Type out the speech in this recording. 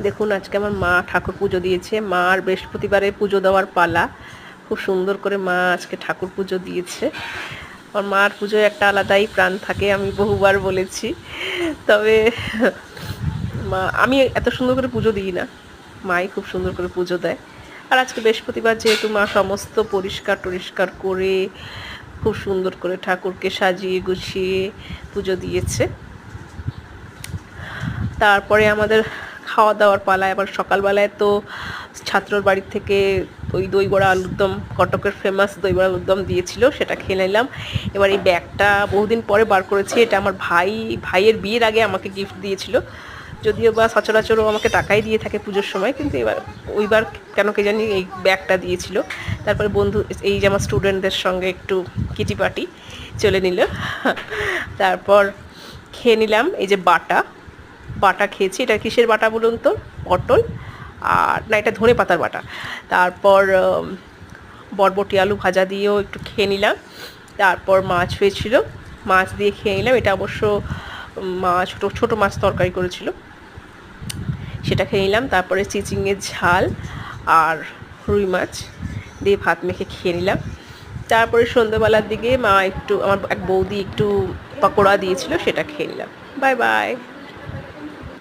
দেখুন আজকে আমার মা ঠাকুর পুজো দিয়েছে। মার বৃহস্পতিবারে পুজো দেওয়ার পালা। খুব সুন্দর করে মা আজকে ঠাকুর পুজো দিয়েছে। আমার মার পুজোয় একটা আলাদাই প্রাণ থাকে, আমি বহুবার বলেছি। তবে আমি এত সুন্দর করে পুজো দিই না, মাই খুব সুন্দর করে পুজো দেয়। আর আজকে বৃহস্পতিবার যেহেতু মা সমস্ত পরিষ্কার টরিষ্কার করে খুব সুন্দর করে ঠাকুরকে সাজিয়ে গুছিয়ে পুজো দিয়েছে। তারপরে আমাদের খাওয়া দাওয়ার পালায়। আবার সকালবেলায় তো ছাত্রর বাড়ির থেকে ওই দই বড়া আলুর দম, কটকের ফেমাস দই বড়া আলুর দম দিয়েছিল, সেটা খেয়ে নিলাম। এবার এই ব্যাগটা বহুদিন পরে বার করেছি। এটা আমার ভাইয়ের বিয়ের আগে আমাকে গিফট দিয়েছিল, যদিও বা সচরাচরও আমাকে টাকাই দিয়ে থাকে পুজোর সময়, কিন্তু ওইবার কেন কে জানি এই ব্যাগটা দিয়েছিল। তারপরে বন্ধু এই যে আমার স্টুডেন্টদের সঙ্গে একটু কিটি পার্টি চলে নিল। তারপর খেয়ে নিলাম এই যে বাটা খেয়েছি। এটা কিসের বাটা বলুন তো? পটল আর না, এটা ধনে পাতার বাটা। তারপর বরবটি আলু ভাজা দিয়েও একটু খেয়ে নিলাম। তারপর মাছ হয়েছিল, মাছ দিয়ে খেয়ে নিলাম। এটা অবশ্য ছোটো মাছ তরকারি করেছিল, সেটা খেয়ে নিলাম। তারপরে চিচিংয়ের ঝাল আর রুই মাছ দিয়ে ভাত মেখে খেয়ে নিলাম। তারপরে সন্ধ্যেবেলার দিকে আমার এক বৌদি একটু পকোড়া দিয়েছিল, সেটা খেয়ে নিলাম। Bye bye.